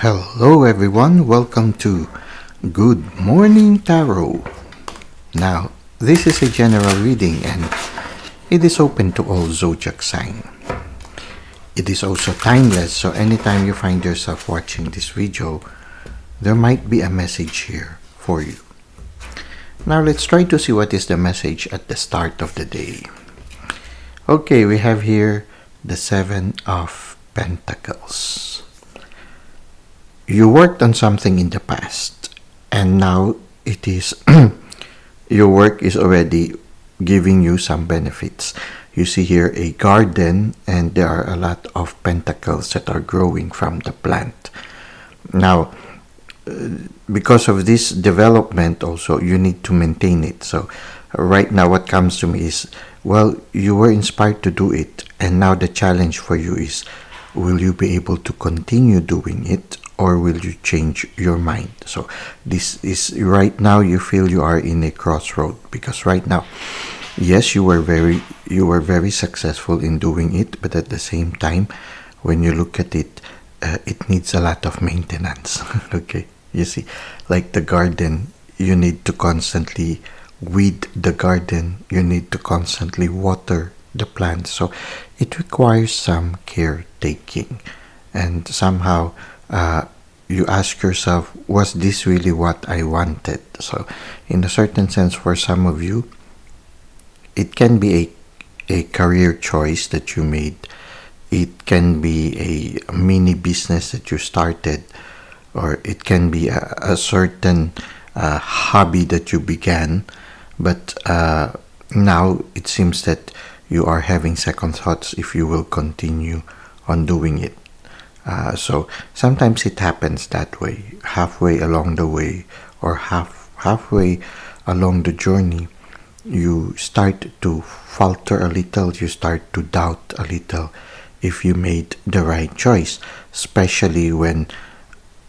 Hello everyone, welcome to Good Morning Tarot. Now, this is a general reading and it is open to all zodiac sign. It is also timeless, so anytime you find yourself watching this video, there might be a message here for you. Now let's try to see what is the message at the start of the day. Okay, we have here the Seven of Pentacles. You worked on something in the past and now it is your work is already giving you some benefits. You see here a garden and there are a lot of pentacles that are growing from the plant. Now, because of this development also, you need to maintain it. So right now what comes to me is, well, you were inspired to do it and now the challenge for you is, will you be able to continue doing it or will you change your mind? So this is right now you feel you are in a crossroad, because right now, yes, you were very successful in doing it, but at the same time, when you look at it, it needs a lot of maintenance. Okay, you see, like the garden, you need to constantly weed the garden, you need to constantly water the plants, so it requires some caretaking. And somehow you ask yourself, was this really what I wanted? So in a certain sense, for some of you, it can be a career choice that you made. It can be a mini business that you started, or it can be a certain hobby that you began, but now it seems that you are having second thoughts if you will continue on doing it. So sometimes it happens that way, halfway along the way or halfway along the journey, you start to falter a little, you start to doubt a little if you made the right choice, especially when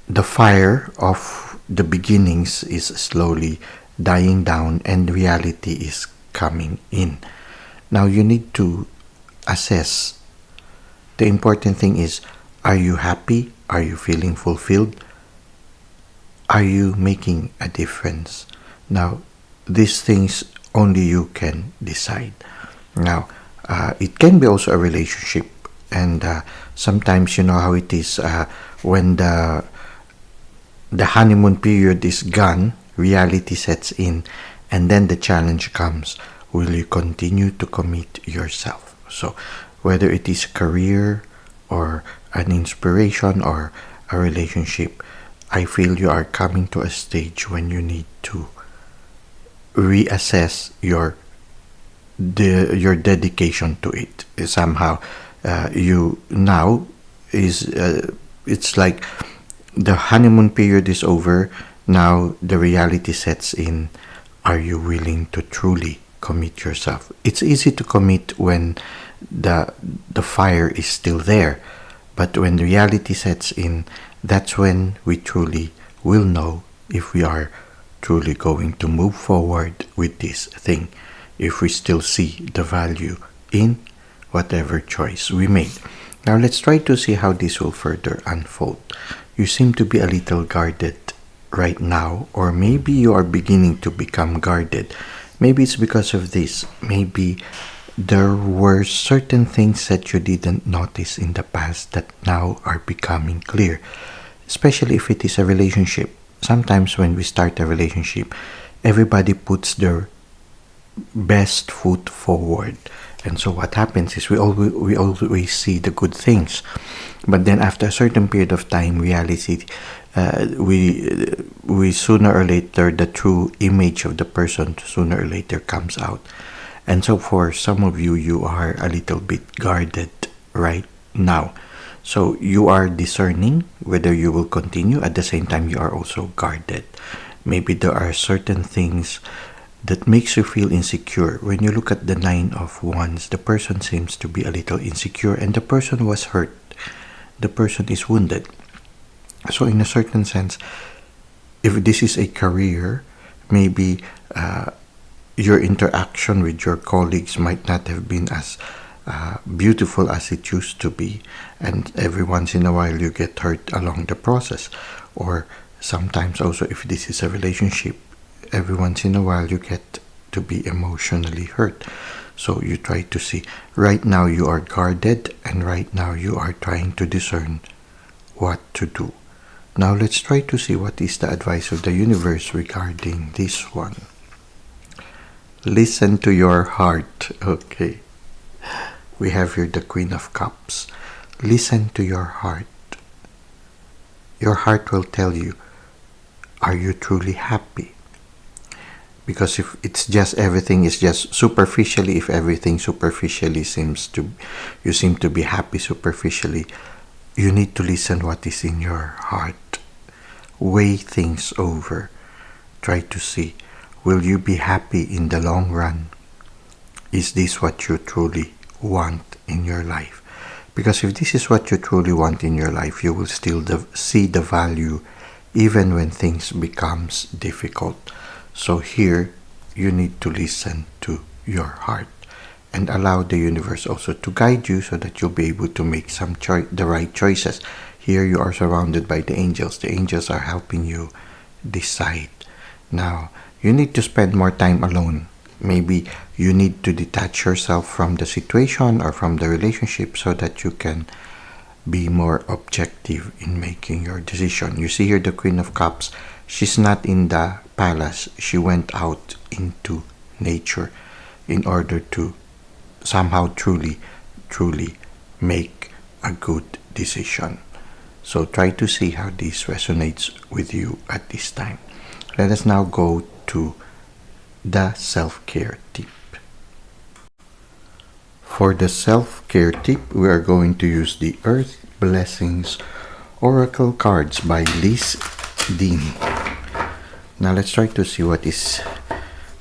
the fire of the beginnings is slowly dying down and reality is coming in. Now you need to assess. The important thing is, are you happy? Are you feeling fulfilled? Are you making a difference? Now, these things only you can decide. Now, it can be also a relationship, and sometimes you know how it is when the honeymoon period is gone, reality sets in, and then the challenge comes. Will you continue to commit yourself? So, whether it is career or an inspiration or a relationship, I feel you are coming to a stage when you need to reassess your dedication to it. Somehow you now is it's like the honeymoon period is over. Now the reality sets in. Are you willing to truly commit yourself? It's easy to commit when the fire is still there, but when reality sets in, that's when we truly will know if we are truly going to move forward with this thing, if we still see the value in whatever choice we made. Now let's try to see how this will further unfold. You seem to be a little guarded right now, or maybe you are beginning to become guarded. Maybe it's because of this. Maybe there were certain things that you didn't notice in the past that now are becoming clear, especially if it is a relationship. Sometimes when we start a relationship, everybody puts their best foot forward, and so what happens is we always see the good things, but then after a certain period of time, reality, we sooner or later, the true image of the person sooner or later comes out. And so for some of you, you are a little bit guarded right now. So you are discerning whether you will continue. At the same time, you are also guarded. Maybe there are certain things that makes you feel insecure. When you look at the Nine of Wands, the person seems to be a little insecure and the person was hurt. The person is wounded. So in a certain sense, if this is a career, maybe your interaction with your colleagues might not have been as beautiful as it used to be, and every once in a while you get hurt along the process. Or sometimes also, if this is a relationship, every once in a while you get to be emotionally hurt. So you try to see, right now you are guarded, and right now you are trying to discern what to do. Now let's try to see what is the advice of the universe regarding this one. Listen to your heart. Okay. We have here the Queen of Cups. Listen to your heart. Your heart will tell you, are you truly happy? Because if it's just everything is just superficially, if everything superficially you seem to be happy superficially, you need to listen what is in your heart. Weigh things over. Try to see, will you be happy in the long run? Is this what you truly want in your life? Because if this is what you truly want in your life, you will still see the value even when things becomes difficult. So here you need to listen to your heart and allow the universe also to guide you so that you'll be able to make the right choices. Here you are surrounded by the angels. The angels are helping you decide. Now you need to spend more time alone. Maybe you need to detach yourself from the situation or from the relationship so that you can be more objective in making your decision. You see here the Queen of Cups. She's not in the palace. She went out into nature in order to somehow truly make a good decision. So try to see how this resonates with you at this time. Let us now go to the self-care tip. For the self-care tip, we are going to use the Earth Blessings Oracle cards by Liz Dean. Now let's try to see what is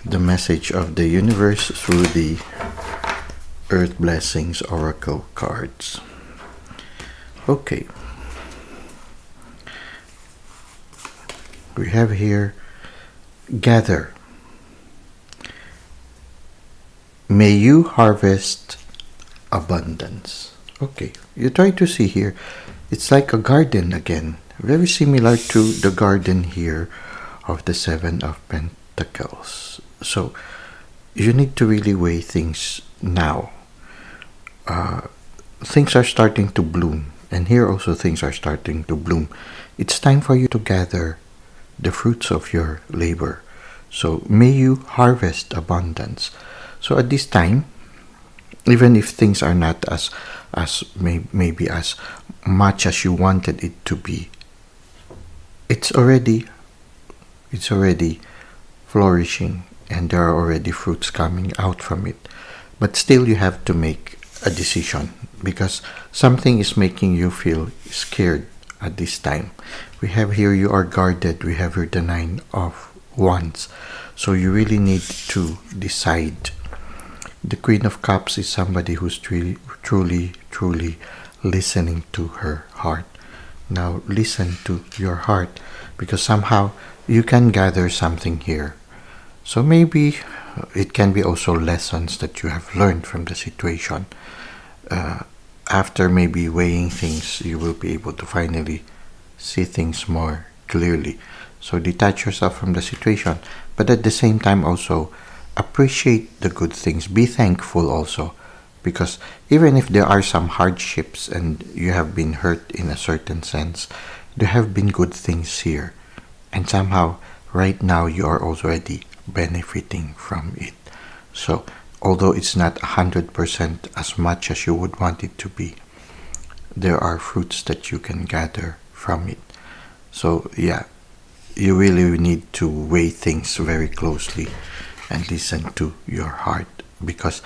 the message of the universe through the Earth Blessings Oracle cards. Okay. We have here, gather. May you harvest abundance. Okay, you try to see here, it's like a garden again, very similar to the garden here of the Seven of Pentacles. So you need to really weigh things now. Things are starting to bloom, and here also things are starting to bloom. It's time for you to gather the fruits of your labor. So may you harvest abundance. So at this time, even if things are not maybe as much as you wanted it to be, it's already flourishing, and there are already fruits coming out from it. But still you have to make a decision, because something is making you feel scared at this time. We have here, you are guarded. We have here the Nine of Wands. So you really need to decide. The Queen of Cups is somebody who's truly listening to her heart. Now listen to your heart, because somehow you can gather something here. So maybe it can be also lessons that you have learned from the situation. After maybe weighing things, you will be able to finally see things more clearly. So detach yourself from the situation, but at the same time also appreciate the good things. Be thankful also, because even if there are some hardships and you have been hurt in a certain sense, there have been good things here, and somehow right now you are already benefiting from it. So although it's not 100% as much as you would want it to be, there are fruits that you can gather from it. So yeah, you really need to weigh things very closely and listen to your heart, because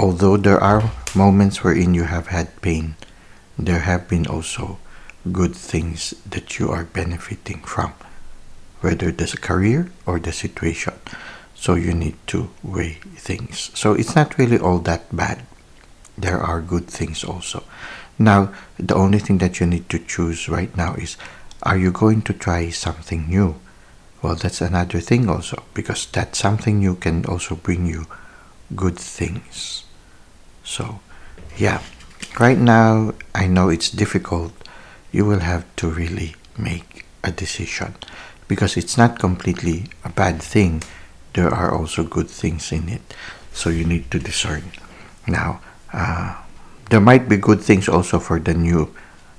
although there are moments wherein you have had pain, there have been also good things that you are benefiting from, whether there's a career or the situation. So you need to weigh things. So it's not really all that bad. There are good things also. Now, the only thing that you need to choose right now is, are you going to try something new? Well, that's another thing also, because that something new can also bring you good things. So Yeah, right now I know it's difficult. You will have to really make a decision because it's not completely a bad thing. There are also good things in it. So you need to discern. Now, there might be good things also for the new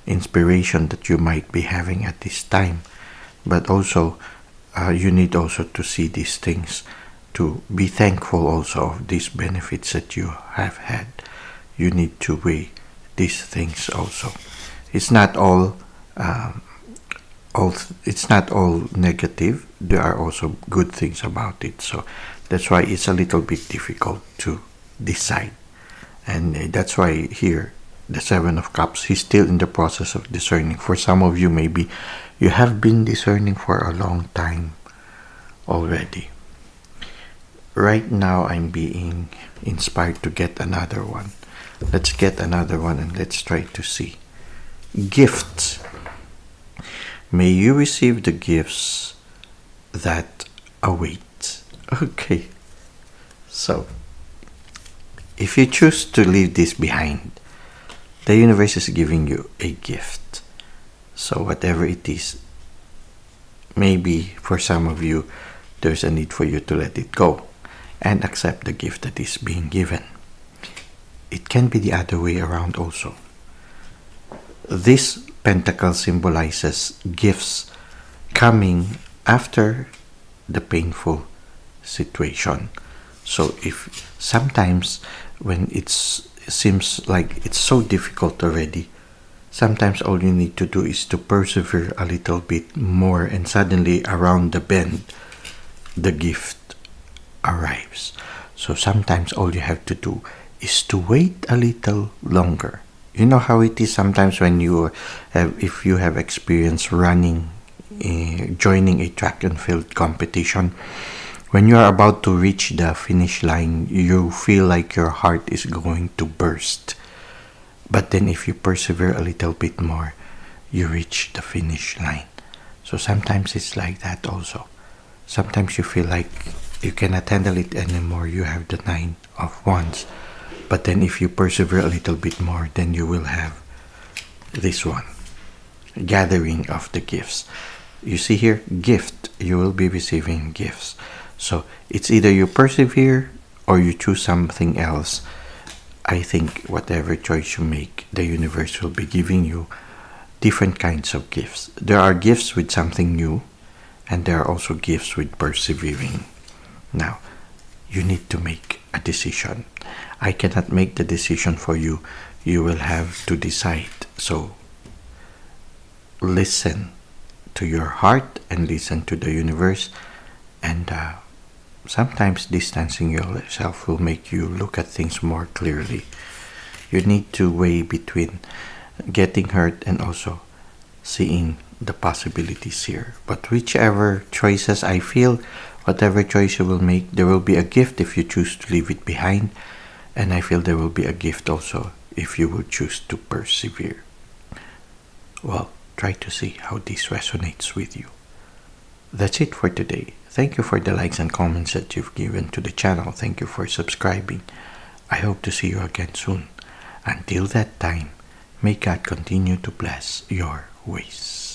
inspiration that you might be having at this time. But also, you need also to see these things, to be thankful also of these benefits that you have had. You need to weigh these things also. It's not all, it's not all negative. There are also good things about it. So that's why it's a little bit difficult to decide. And that's why here, the Seven of Cups, he's still in the process of discerning. For some of you, maybe you have been discerning for a long time already. Right now, I'm being inspired to get another one. Let's get another one and let's try to see. Gifts. May you receive the gifts that await. Okay. So, if you choose to leave this behind, the universe is giving you a gift. So whatever it is, maybe for some of you, there's a need for you to let it go and accept the gift that is being given. It can be the other way around also. This pentacle symbolizes gifts coming after the painful situation. So if sometimes when it seems like it's so difficult already, sometimes all you need to do is to persevere a little bit more, and suddenly around the bend, the gift arrives. So sometimes all you have to do is to wait a little longer. You know how it is sometimes when you have, if you have experience running, joining a track and field competition, when you are about to reach the finish line, you feel like your heart is going to burst. But then if you persevere a little bit more, you reach the finish line. So sometimes it's like that also. Sometimes you feel like you cannot handle it anymore. You have the Nine of Wands. But then if you persevere a little bit more, then you will have this one. Gathering of the gifts. You see here, gift. You will be receiving gifts. So it's either you persevere or you choose something else. I think whatever choice you make, the universe will be giving you different kinds of gifts. There are gifts with something new, and there are also gifts with persevering. Now, you need to make a decision. I cannot make the decision for you. You will have to decide. So, listen to your heart and listen to the universe, and sometimes distancing yourself will make you look at things more clearly. You need to weigh between getting hurt and also seeing the possibilities here. But whichever choices, I feel, whatever choice you will make, there will be a gift if you choose to leave it behind. And I feel there will be a gift also if you will choose to persevere. Well, try to see how this resonates with you. That's it for today. Thank you for the likes and comments that you've given to the channel. Thank you for subscribing. I hope to see you again soon. Until that time, may God continue to bless your ways.